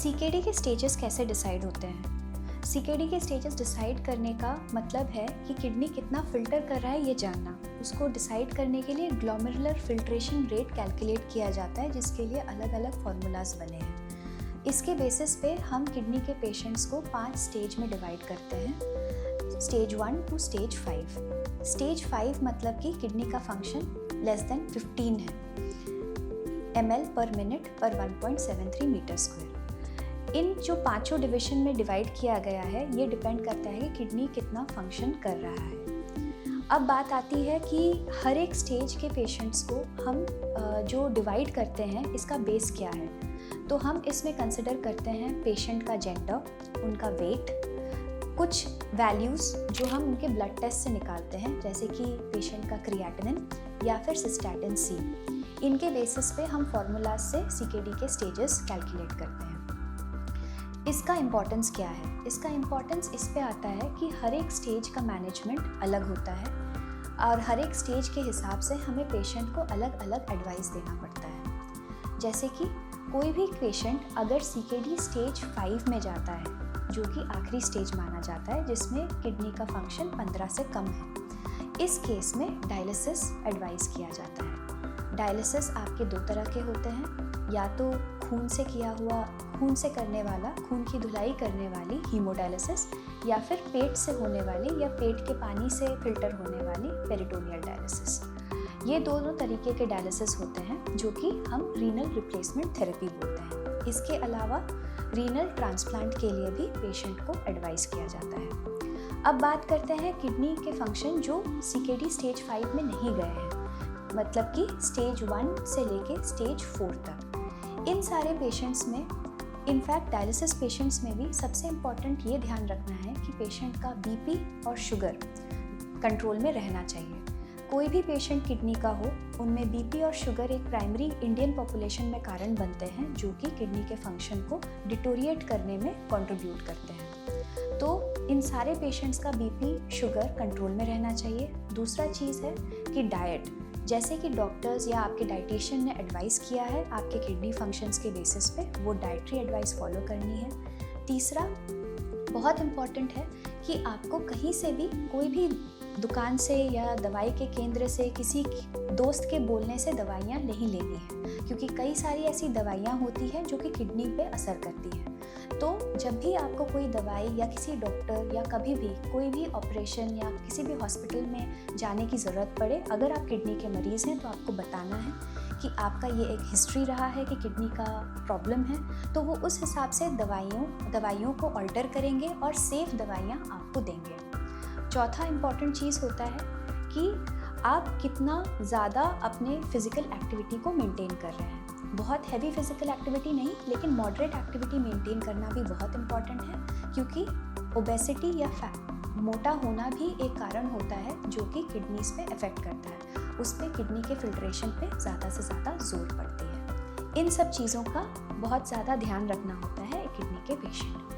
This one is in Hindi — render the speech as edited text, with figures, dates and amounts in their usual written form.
सीकेडी के स्टेजेस कैसे डिसाइड होते हैं? सीकेडी के स्टेजेस डिसाइड करने का मतलब है कि किडनी कितना फ़िल्टर कर रहा है ये जानना। उसको डिसाइड करने के लिए ग्लोमेरुलर फ़िल्ट्रेशन रेट कैलकुलेट किया जाता है, जिसके लिए अलग अलग फार्मूलाज बने हैं। इसके बेसिस पे हम किडनी के पेशेंट्स को 5 स्टेज में डिवाइड करते हैं, स्टेज 1 टू स्टेज 5। स्टेज 5 मतलब कि किडनी का फंक्शन लेस देन 15 है ml पर मिनट पर 1.73 मीटर स्क्वायर। इन जो पांचों डिवीजन में डिवाइड किया गया है, ये डिपेंड करता है कि किडनी कितना फंक्शन कर रहा है। अब बात आती है कि हर एक स्टेज के पेशेंट्स को हम जो डिवाइड करते हैं इसका बेस क्या है। तो हम इसमें कंसिडर करते हैं पेशेंट का जेंडर, उनका वेट, कुछ वैल्यूज़ जो हम उनके ब्लड टेस्ट से निकालते हैं, जैसे कि पेशेंट का क्रिएटिनिन या फिर सिस्टैटिन सी। इनके बेसिस पे हम फार्मूलाज से सीकेडी के स्टेजेस कैलकुलेट करते हैं। इसका इम्पोर्टेंस क्या है? इसका इम्पोर्टेंस इस पे आता है कि हर एक स्टेज का मैनेजमेंट अलग होता है और हर एक स्टेज के हिसाब से हमें पेशेंट को अलग अलग एडवाइस देना पड़ता है। जैसे कि कोई भी पेशेंट अगर सीकेडी स्टेज 5 में जाता है, जो कि आखिरी स्टेज माना जाता है, जिसमें किडनी का फंक्शन 15 से कम है, इस केस में डायलिसिस एडवाइस किया जाता है। डायलिसिस आपके 2 तरह के होते हैं, या तो खून से करने वाला, खून की धुलाई करने वाली हीमोडायलिसिस, या फिर पेट से होने वाली या पेट के पानी से फिल्टर होने वाली पेरिटोनियल डायलिसिस। ये दोनों तरीके के डायलिसिस होते हैं, जो कि हम रीनल रिप्लेसमेंट थेरेपी बोलते हैं। इसके अलावा रीनल ट्रांसप्लांट के लिए भी पेशेंट को एडवाइस किया जाता है। अब बात करते हैं किडनी के फंक्शन जो सीकेडी स्टेज 5 में नहीं गए हैं, मतलब कि स्टेज 1 से लेके स्टेज 4 तक। इन सारे पेशेंट्स में, इनफैक्ट डायलिसिस पेशेंट्स में भी सबसे इम्पॉर्टेंट ये ध्यान रखना है कि पेशेंट का बीपी और शुगर कंट्रोल में रहना चाहिए। कोई भी पेशेंट किडनी का हो, उनमें बीपी और शुगर एक प्राइमरी इंडियन पॉपुलेशन में कारण बनते हैं, जो कि किडनी के फंक्शन को डिटोरिएट करने में कंट्रीब्यूट करते हैं। तो इन सारे पेशेंट्स का बीपी शुगर कंट्रोल में रहना चाहिए। दूसरा चीज़ है कि डाइट, जैसे कि डॉक्टर्स या आपके डाइटिशियन ने एडवाइस किया है आपके किडनी फंक्शंस के बेसिस पे, वो डाइटरी एडवाइस फॉलो करनी है। तीसरा बहुत इम्पॉर्टेंट है कि आपको कहीं से भी, कोई भी दुकान से या दवाई के केंद्र से, किसी दोस्त के बोलने से दवाइयाँ नहीं लेनी है, क्योंकि कई सारी ऐसी दवाइयाँ होती हैं जो कि किडनी पे असर करती हैं। तो जब भी आपको कोई दवाई या किसी डॉक्टर या कभी भी कोई भी ऑपरेशन या किसी भी हॉस्पिटल में जाने की ज़रूरत पड़े, अगर आप किडनी के मरीज़ हैं, तो आपको बताना है कि आपका ये एक हिस्ट्री रहा है कि किडनी का प्रॉब्लम है, तो वो उस हिसाब से दवाइयों को अल्टर करेंगे और सेफ़ दवाइयाँ आपको देंगे। चौथा इम्पॉर्टेंट चीज़ होता है कि आप कितना ज़्यादा अपने फिज़िकल एक्टिविटी को मेंटेन कर रहे हैं। बहुत हैवी फिज़िकल एक्टिविटी नहीं, लेकिन मॉडरेट एक्टिविटी मेंटेन करना भी बहुत इम्पॉर्टेंट है, क्योंकि ओबेसिटी या मोटा होना भी एक कारण होता है जो कि किडनीज पे इफ़ेक्ट करता है। उस पर किडनी के फिल्ट्रेशन पे ज़्यादा से ज़्यादा जोर पड़ती है। इन सब चीज़ों का बहुत ज़्यादा ध्यान रखना होता है किडनी के पेशेंट।